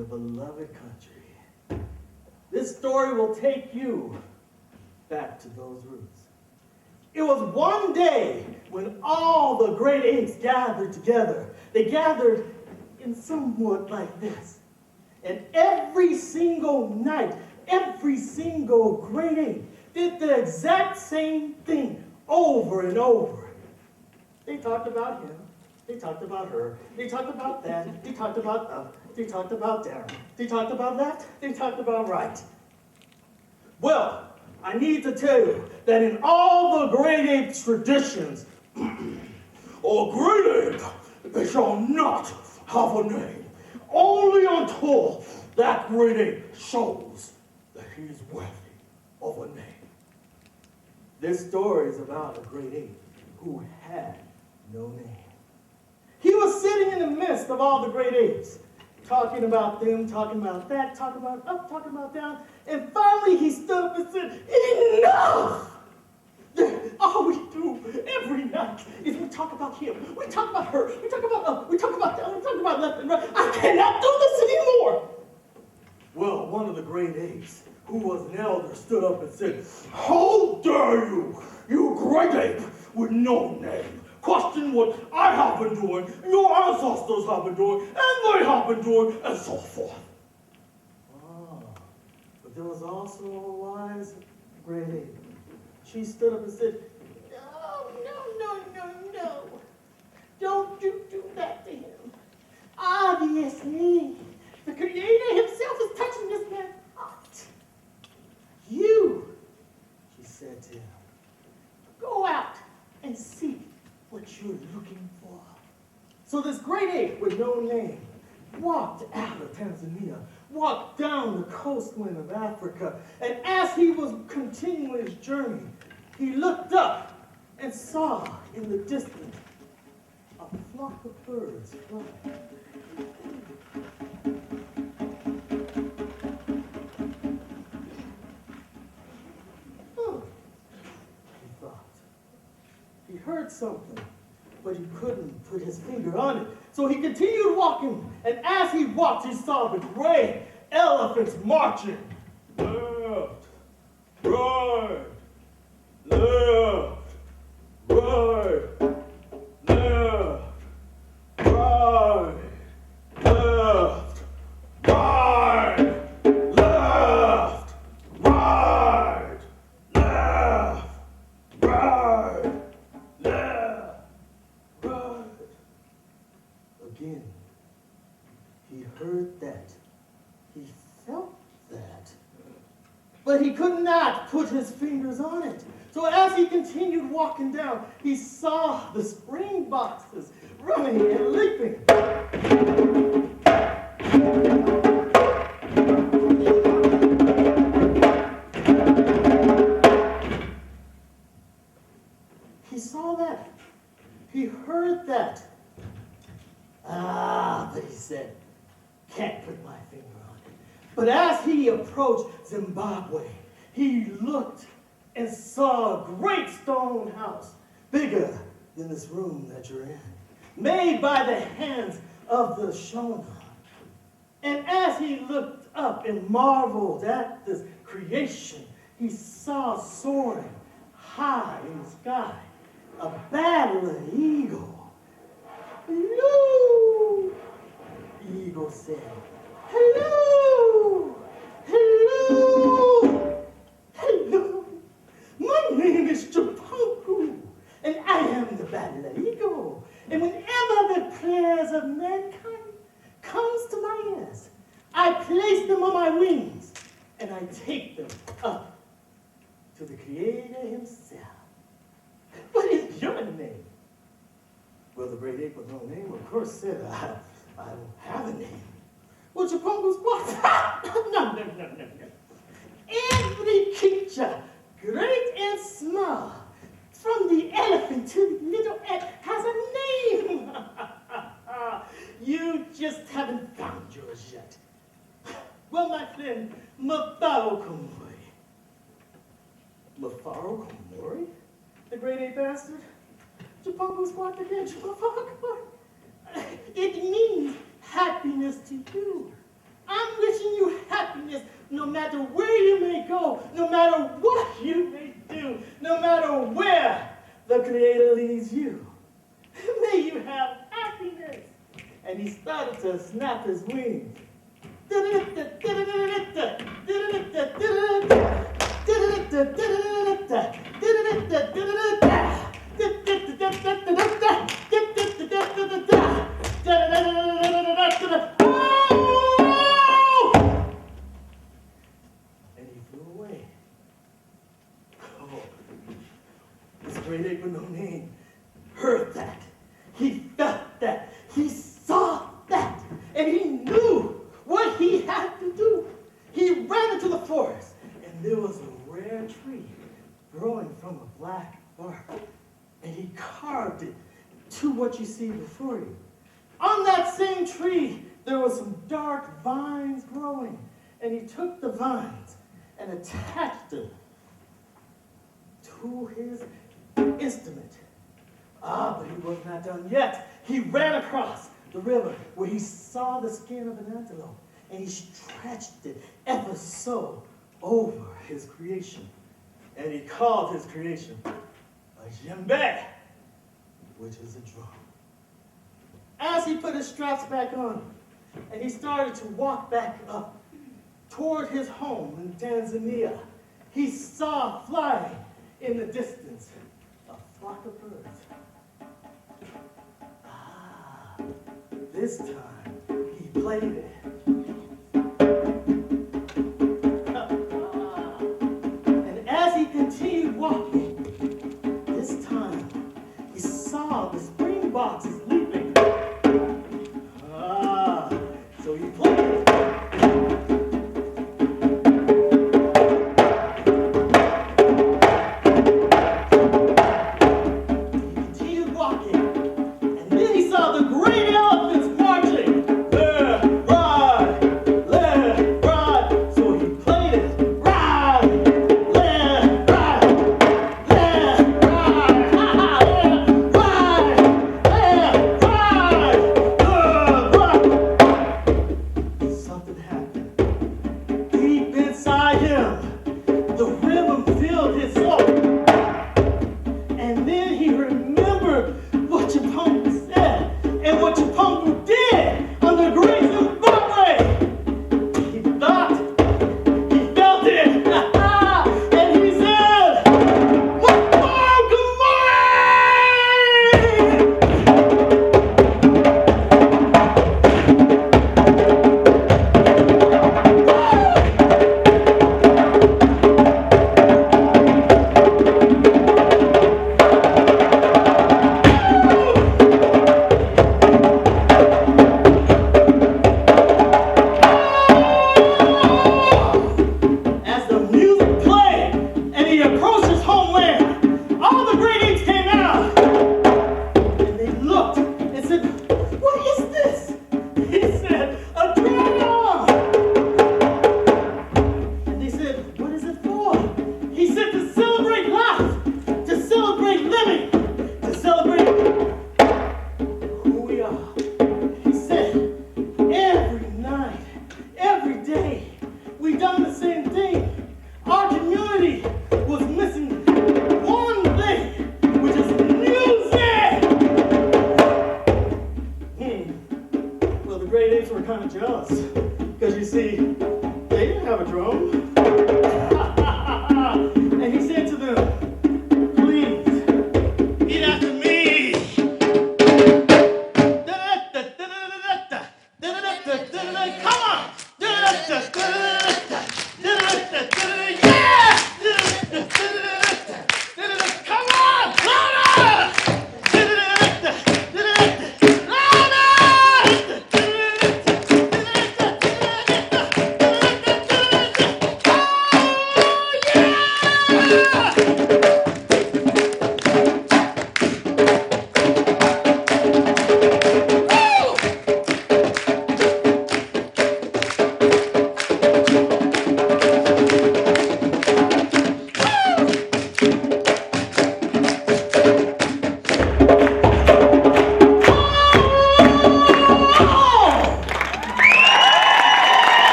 the beloved country. This story will take you back to those roots. It was one day when all the great apes gathered together. They gathered in somewhat like this. And every single night, every single great ape did the exact same thing over and over. They talked about him. They talked about her. They talked about that. They talked about up. They talked about down. They talked about left. They talked about right. Well, I need to tell you that in all the great ape traditions, a great ape, they shall not have a name, only until that great ape shows that he is worthy of a name. This story is about a great ape who had no name. He was sitting in the midst of all the great apes, talking about them, talking about that, talking about up, talking about down, and finally he stood up and said, "Enough! All we do every night is we talk about him, we talk about her, we talk about up, we talk about down, we talk about left and right. I cannot do this anymore." Well, one of the great apes, who was an elder, stood up and said, "How dare you, you great ape with no name, question what I have been doing, your ancestors have been doing, and they have been doing, and so forth." Ah, but there was also a wise great ape. She stood up and said, "No, no, no, no, no. Don't you do that to him. Obviously, the Creator himself is touching this man's heart. You," she said to him, "go out and seek what you're looking for." So this great ape with no name walked out of Tanzania, walked down the coastline of Africa, and as he was continuing his journey, he looked up and saw in the distance a flock of birds flying. He thought. He heard something, but he couldn't put his finger on it. So he continued walking, and as he walked, he saw the gray elephants marching. Left, right, left, right, left, right, left, right, left, right, left, right, left, right. Again, he heard that. He felt that. But he could not put his fingers on it. So as he continued walking down, he saw the spring boxes running and leaping. He saw that. He heard that. But he said, "Can't put my finger on it." But as he approached Zimbabwe, he looked and saw a great stone house, bigger than this room that you're in, made by the hands of the Shona. And as he looked up and marveled at this creation, he saw soaring high in the sky a battling eagle. "Hello," the eagle said. "Hello, hello, hello. My name is Chupangu, and I am the Battle Eagle. And whenever the prayers of mankind comes to my ears, I place them on my wings, and I take them up to the Creator himself." "What is your name?" Well, the great ape with no name, of course, said, I don't have a name." Well, Chupangu squawked, No, no, no, no, no. "Every creature, great and small, from the elephant to the little ant, has a name. You just haven't found yours yet. Well, my friend, Mafaro Komori." "Mafaro Komori?" the great ape answered. Chupangu squawked again. "Mafaro Komori. It means happiness to you. I'm wishing you happiness no matter where you may go, no matter what you may do, no matter where the Creator leads you. May you have happiness. And he started to snap his wings. And he flew away. Oh, this great ape with no name heard that. He felt that. He saw that. And he knew what he had to do. He ran into the forest, and there was a rare tree growing from a black bark. And he carved it to what you see before you. On that same tree, there were some dark vines growing. And he took the vines and attached them to his instrument. But he was not done yet. He ran across the river where he saw the skin of an antelope, and he stretched it ever so over his creation. And he called his creation a djembe, which is a drum. As he put his straps back on, and he started to walk back up toward his home in Tanzania, he saw flying in the distance a flock of birds. This time, he played it. And as he continued walking, this time, he saw the springboks leaping. So he played it.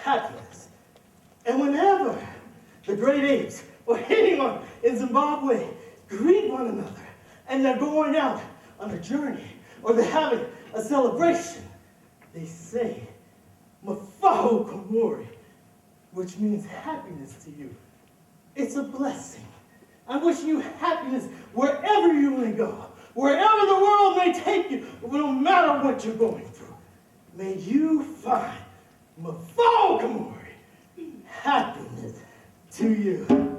happiness. And whenever the great apes or anyone in Zimbabwe greet one another and they're going out on a journey or they're having a celebration, they say, Mafahu Komori, which means happiness to you. It's a blessing. I wish you happiness wherever you may go, wherever the world may take you, no matter what you're going through. May you find Mafahu Komori, happiness to you.